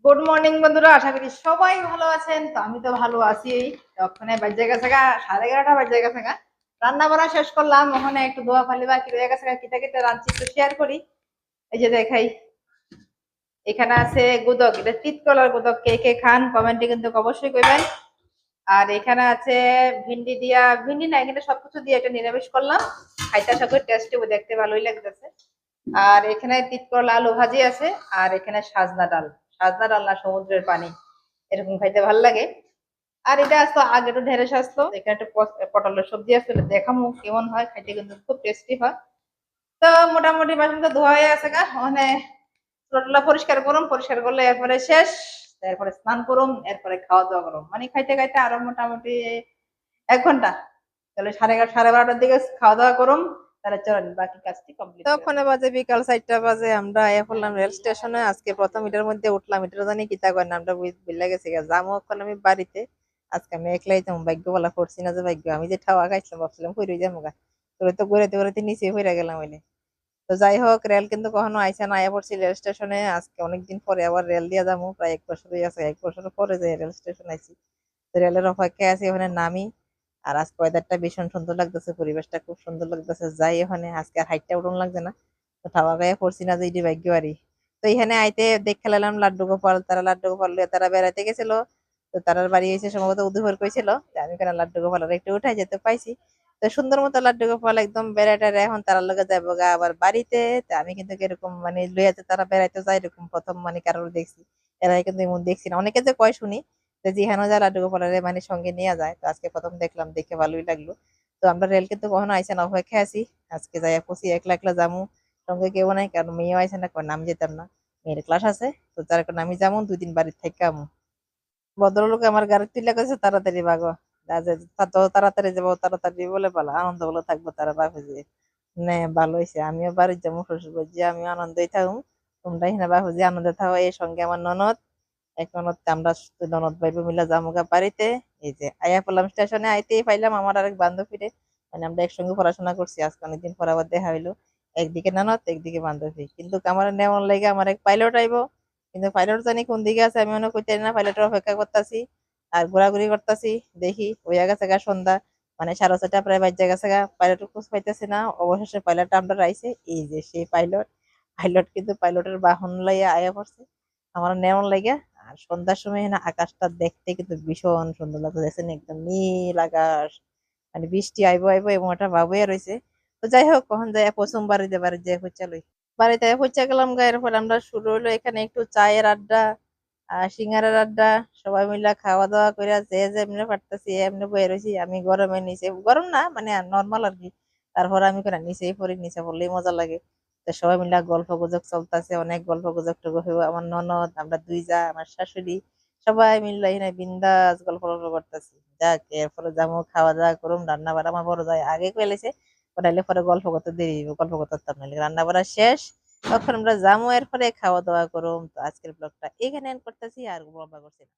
Good morning বন্ধুরা, আশা করি সবাই ভালো আছেন। তো আমি তো ভালো আছি। ওখানে বাজে গেছে গা 11:30 বাজে গেছে গা। রান্না বান্না শেষ করলাম, ওখানে একটু ধোয়া ফালি বাকি রয়ে গেছে গা। কিতা কিতা রাঁধছি একটু শেয়ার করি। এই যে দেখাই, এখানে আছে গুদক, এটা তিতকলার গুদক। কে কে খান কমেন্টে কিন্তু অবশ্যই কইবেন। আর এখানে আছে ভিন্ডি দিয়া, ভিন্ডি না, এখানে সবকিছু দিয়ে এটা নিরামিষ করলাম। খাইতে আশা করি টেস্টি দেখতে ভালোই লাগতেছে। আর এখানে তিতকলা আলু ভাজি আছে। আর এখানে সাজনা ডাল, সাজনা ডাল না সমুদ্রের পানি, এরকম খাইতে ভালো লাগে। আর এটা আসতো আগে, একটু ঢেঁড়স আসতো, এখানে একটা পটলের সবজি আসতো, দেখামু কেমন হয়, খাইতে কিন্তু খুব টেস্টি হয়। তো মোটামুটি বাসন তো ধোয়া হয়ে আছে গা, মানে চুলাটুলা পরিষ্কার করুম, পরিষ্কার করলে এরপরে শেষ। এরপরে স্নান করুম, এরপরে খাওয়া দাওয়া করুম, মানে খাইতে খাইতে আরো মোটামুটি 1 ঘন্টা। তাহলে 11:30 12:30টার দিকে খাওয়া দাওয়া করুম। তাহলে চলেন বাকি কাজটি কমপ্লিট। তখন বাজে বিকাল 4টা বাজে, আমরা আয়া পড়লাম রেল স্টেশনে। আজকে প্রথম এটার মধ্যে উঠলাম, এটার জানি কিতা কয় নামটা বুঝলা গেছে গা। যামো এখন আমি বাড়িতে। আজকে আমি একলাই যাবো, ভাগ্য বলা করছি না যে ভাগ্য। আমি যে ঠাওয়া খাইছিলাম, ভাবছিলাম কই যাবো গা, তোরে তো ঘুরাইতে ঘুরাইতে নিচে হইরা গেলাম হইলে। তো যাই হোক, রেল কিন্তু কখনো আইসা না, আয়া পড়ছি রেল স্টেশনে। আজকে অনেকদিন পরে আবার রেল দিয়া যাবো, প্রায় 1 বছর হয়ে আছে, 1 বছর পরে যে রেল স্টেশন আইছি। তো রেলের অপেক্ষায় আছি, ওখানে নামি। আর আজকে ওয়েদারটা ভীষণ সুন্দর লাগতেছে, পরিবেশটা খুব সুন্দর লাগতেছে। যাই ওখানে, আজকে আর হাইটটা উঠুন লাগছে না। তো ঠাওয়া গায়ে পড়ছি না যে এটি ভাগ্য বাড়ি। তো এখানে আইতে দেখে খেলাম লাড্ডু গোপাল, তারা লাড্ডু গোপাল লইয়া তারা বেড়াইতে গেছিল। তো তারার বাড়ি এসে সম্ভবত উদুভর কইছিল, আমি কেন লাড্ডু গোপাল একটু উঠাই যেতে পাইছি। তো সুন্দর মতো লাড্ডু গোপাল একদম বেড়াইটা এখন তারা লগে যাবো গা আবার বাড়িতে। তো আমি কিন্তু এরকম মানে লইয়াতে তারা বেড়াইতে যায়, এরকম প্রথম মানে কারোর দেখছি। এরা কিন্তু এমন দেখছি না, অনেকে যে কয় শুনি যে জিহানো যায় লাড্ডু গোপালের মানে সঙ্গে নিয়ে যায়। তো আজকে প্রথম দেখলাম, দেখে ভালোই লাগলো। তো আমরা রেল কিন্তু কখনো আইসা না, অপেক্ষায় আছি। আজকে যাই পৌঁছি, একলা একলা যামু, সঙ্গে কেউ নাই, কারণ মেয়েও আইসে না, কারণ আমি যেতাম না, মেয়ের ক্লাস আছে। তো যার কারণে আমি যাবো, 2 দিন বাড়ির থেকে আমু। ভদ্রলোক আমার গাড়ি তুলে গেছে, তাড়াতাড়ি ভাগো। তো তাড়াতাড়ি যাবো, তাড়াতাড়ি বলে পালা আনন্দ বলে থাকবো তারা বাপে যে। নে ভালো হয়েছে, আমিও বাড়ির যাবো, শ্বশুর বাড়ি যে আমিও আনন্দই থাকুম। তোমরা এখানে বাপুজি আনন্দে থাকো, এই সঙ্গে আমার ননদ। এখন হচ্ছে আমরা ননদ ভাইব মিলে জামুগা বাড়িতে। এই যে আয়া পড়লাম স্টেশনে, আইতেই পাইলাম আমার আরেক বান্ধবীরে। মানে আমরা একসঙ্গে পড়াশোনা করছি, আজকে অনেকদিন পর আবার দেখা হইলো। একদিকে ননদ, একদিকে বান্ধবী, কিন্তু আমার নেওয়ার লাগে আমার এক পাইলট আইবো। কিন্তু পাইলট জানি কোন দিকে আছে, আমি মনে করতে না, পাইলটের অপেক্ষা করতেছি। আর ঘোরাঘুরি করতেছি, দেখি হইয়া গেছে গা সন্ধ্যা, মানে 4:30 প্রায় বাজে গেছে গা, পাইলটের খোঁজ পাইতেছি না। অবশেষে পাইলট আমরা আইছে, এই যে সেই পাইলট। পাইলট কিন্তু পাইলটের বাহন লইয়া আয়া পড়ছে আমার নেওয়ার লাগে। আর সন্ধ্যার সময় না আকাশটা দেখতে কিন্তু ভীষণ সুন্দর লাগতো, দেখছেন একদম নীল আকাশ। মানে বৃষ্টি আইবো আইবো এমন একটা ভাব হয়ে রয়েছে। তো যাই হোক, কখন যাই প্রথম বাড়িতে যে হচ্ছে লই, বাড়িতে হচ্ছে গেলাম গায়ের পর আমরা শুরু হলো এখানে একটু চায়ের আড্ডা আর সিঙ্গারের আড্ডা। সবাই মিলে খাওয়া দাওয়া করে যে যেমনি পারতেছি এমনি বয়ে রয়েছি। আমি গরমে নিচে, গরম না মানে নর্মাল আর কি। তারপর আমি করে নিচেই পড়ি, নিচে পড়লেই মজা লাগে। তো সবাই মিলে গল্প গুজব চলতেছে, অনেক গল্প গুজব টুকু হইব। আমার ননদ, আমরা দুই যা, আমার শাশুড়ি, সবাই মিলে এখানে বিন্দাস গল্প গল্প করতেছি। যাক, এরপরে যাবো খাওয়া দাওয়া করুম, রান্না বাড়া আমার বড় যায় আগে কইলেছে। ওটাইলে পরে গল্প করতে দেরি হইব, গল্প করতে পারতাম না, রান্না বাড়া শেষ। তখন আমরা যাবো, এরপরে খাওয়া দাওয়া করুম। তো আজকের ব্লগটা এখানে এন্ড করতেছি, আর লম্বা করছি না।